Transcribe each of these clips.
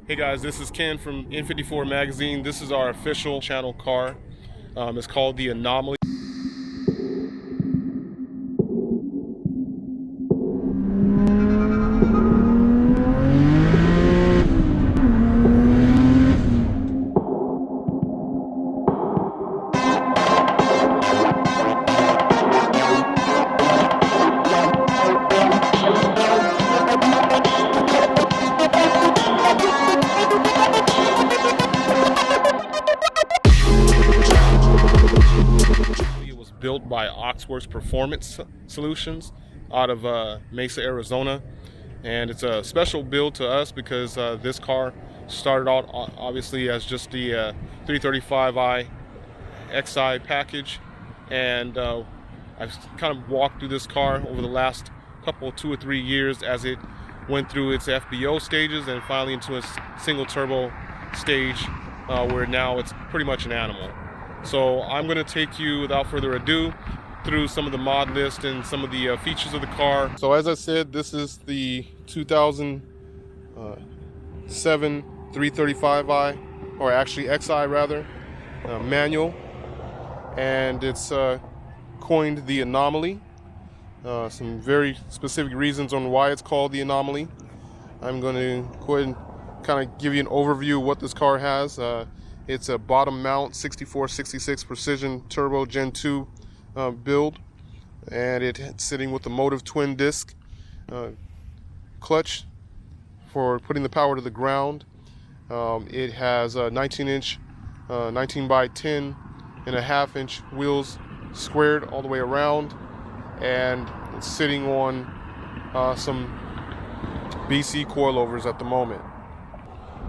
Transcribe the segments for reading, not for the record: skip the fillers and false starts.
Hey guys, this is Ken from N54 magazine. This is our official channel car. It's called the Anomaly. It was built by Oxwerkz Performance solutions out of Mesa, Arizona. And it's a special build to us because this car started out obviously as just the 335i xi package. And I've kind of walked through this car over the last couple, 2 or 3 years as it went through its FBO stages and finally into its single turbo stage where now it's pretty much an animal. So I'm going to take you, without further ado, through some of the mod list and some of the features of the car. So as I said, this is the 2007 335i, or actually XI rather, manual, and it's coined the Anomaly. Some very specific reasons on why it's called the Anomaly. I'm going to go ahead and kind of give you an overview of what this car has. It's a bottom mount 6466 precision turbo Gen 2 build, and it's sitting with the Motiv twin disc clutch for putting the power to the ground. It has 19 by 10.5 inch wheels squared all the way around, and it's sitting on some BC coilovers at the moment.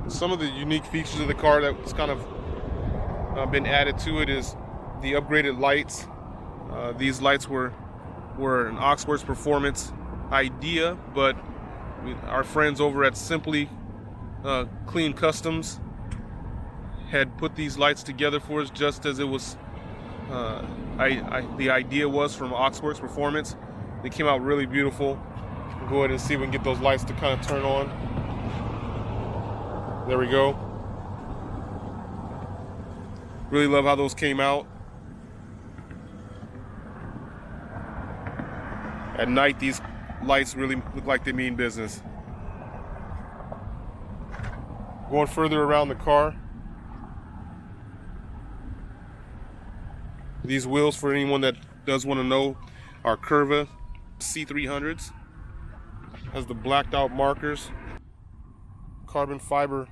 Some of the unique features of the car that's kind of been added to it is the upgraded lights. These lights were an Oxwerkz Performance idea, but our friends over at Simply Clean Customs had put these lights together for us just as it was. The idea was from Oxwerkz Performance. They came out really beautiful. We'll go ahead and see if we can get those lights to kind of turn on. There we go. Really love how those came out. At night, these lights really look like they mean business. Going further around the car. These wheels, for anyone that does want to know, are Curva C300s. Has the blacked out markers. Carbon fiber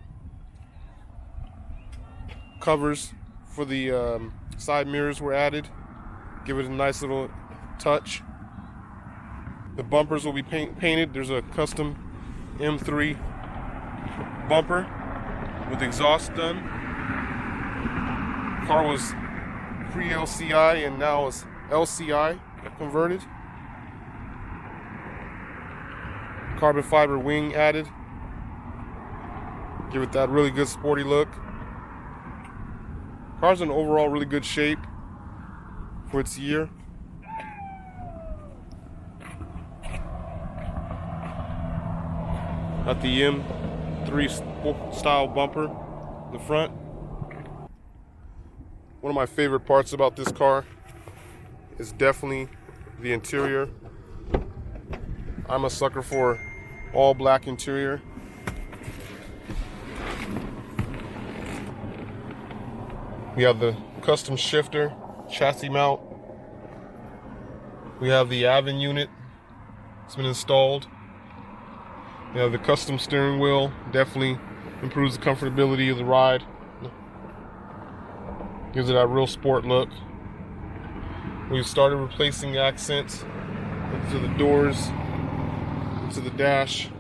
covers for the side mirrors were added. Give it a nice little touch. The bumpers will be painted. There's a custom M3 bumper with exhaust done. Car was pre-LCI and now is LCI converted. Carbon fiber wing added. Give it that really good sporty look. Car's in overall really good shape for its year. Got the M3 style bumper in the front. One of my favorite parts about this car is definitely the interior. I'm a sucker for all black interior. We have the custom shifter, chassis mount. We have the Avon unit. It's been installed. We have the custom steering wheel. Definitely improves the comfortability of the ride. Gives it that real sport look. We've started replacing accents into the doors, into the dash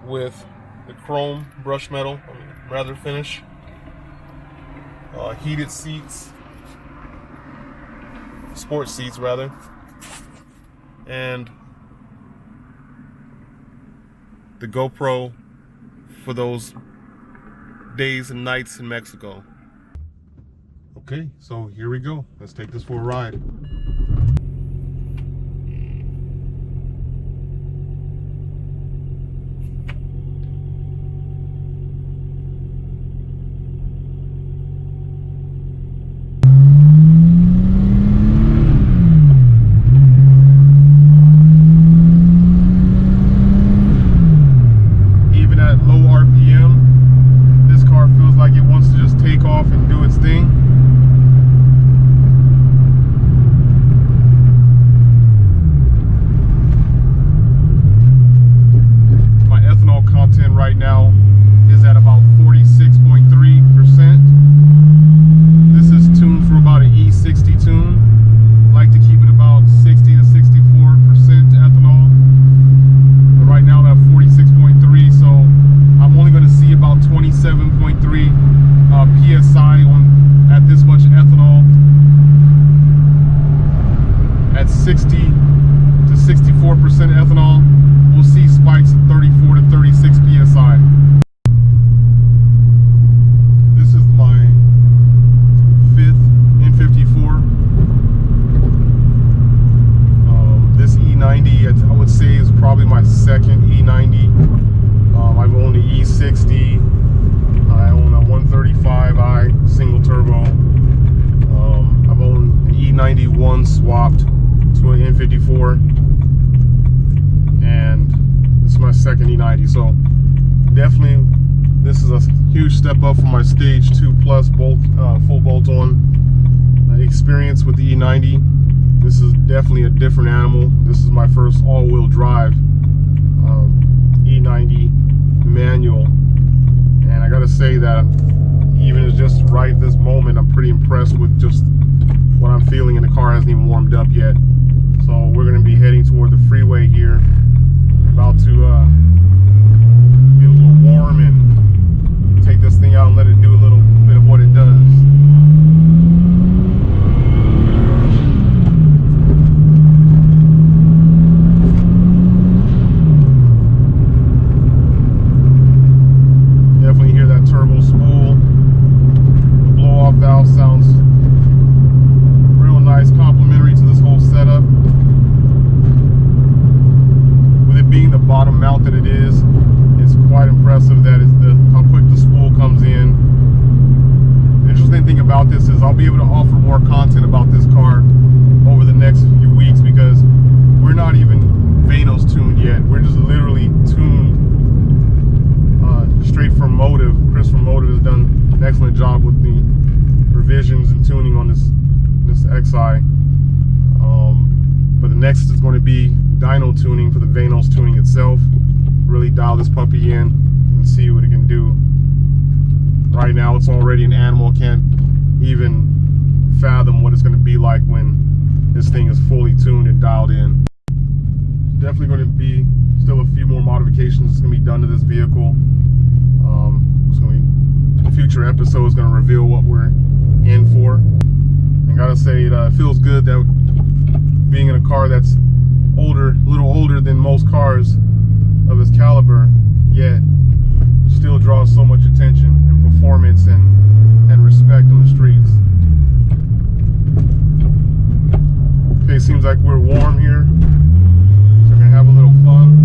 with the chrome brush metal, rather finish. Heated seats, sport seats rather, and the GoPro for those days and nights in Mexico. Okay, so here we go. Let's take this for a ride. is a huge step up from my stage 2 plus bolt, full bolt-on experience with the E90. This is definitely a different animal. This is my first all-wheel drive E90 manual, and I gotta say that even as just right this moment, I'm pretty impressed with just what I'm feeling, and the car hasn't even warmed up yet. So we're gonna be heading toward the freeway here, about to get a little warm and take this thing out and let it do a little bit of what it does. Definitely hear that turbo spool. The blow-off valve sounds real nice, complimentary to this whole setup. With it being the bottom mount that it is, it's quite impressive that it's how quick the spool comes in. The interesting thing about this is I'll be able to offer more content about this car over the next few weeks, because we're not even Vanos tuned yet. We're just literally tuned straight from Motiv. Chris from Motiv has done an excellent job with the revisions and tuning on this XI. But the next is going to be dyno tuning for the Vanos tuning itself. Really dial this puppy in and see what it can do. Right now it's already an animal. Can't even fathom what it's going to be like when this thing is fully tuned and dialed in. Definitely going to be still a few more modifications that's going to be done to this vehicle. Future episode is going to reveal what we're in for. And gotta say, it feels good that being in a car that's older, a little older than most cars of its caliber, yet still draws so much attention and performance and respect on the streets. Okay, seems like we're warm here, so we're gonna have a little fun.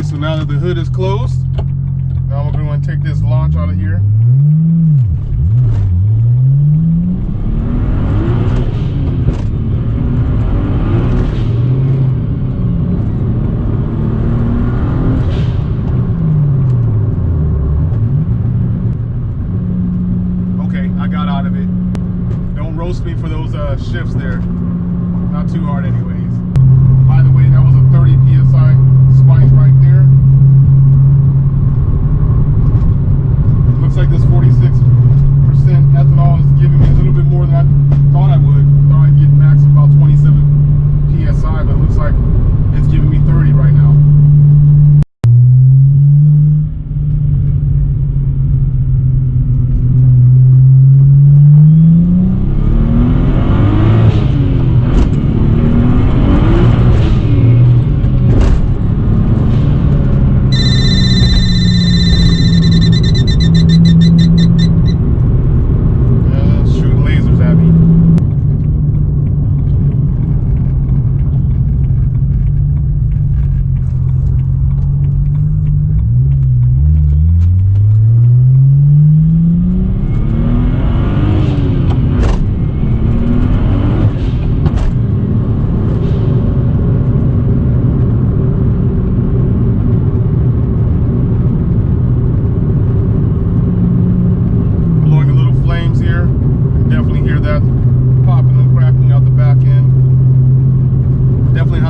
So now that the hood is closed, now we're going to take this launch out of here. Okay, I got out of it. Don't roast me for those shifts there. Not too hard anyways. By the way, that was a 30 PSI spike right there. Looks like this 46% ethanol is giving me a little bit more than I thought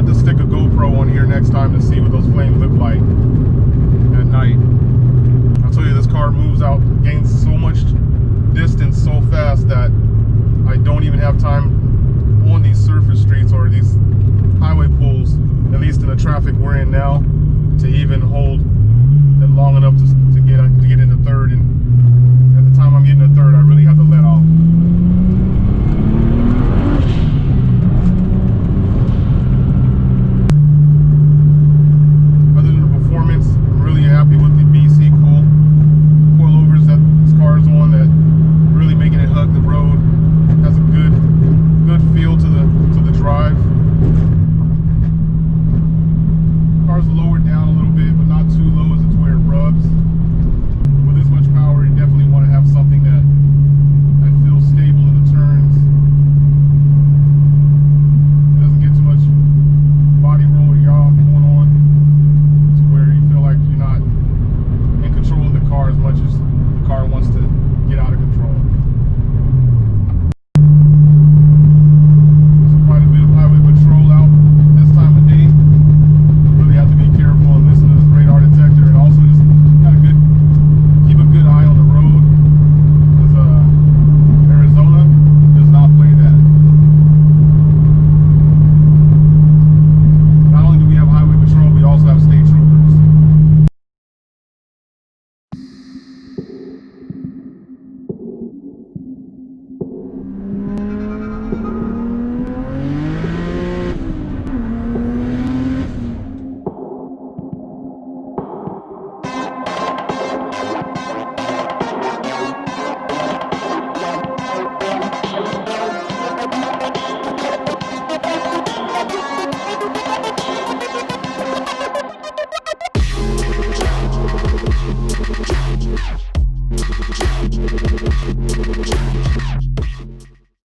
to stick a GoPro on here next time to see what those flames look like at night. I'll tell you, this car moves out, gains so much distance so fast that I don't even have time on these surface streets or these highway pools, at least in the traffic we're in now, to even hold it long enough to get into third. And at the time I'm getting to third,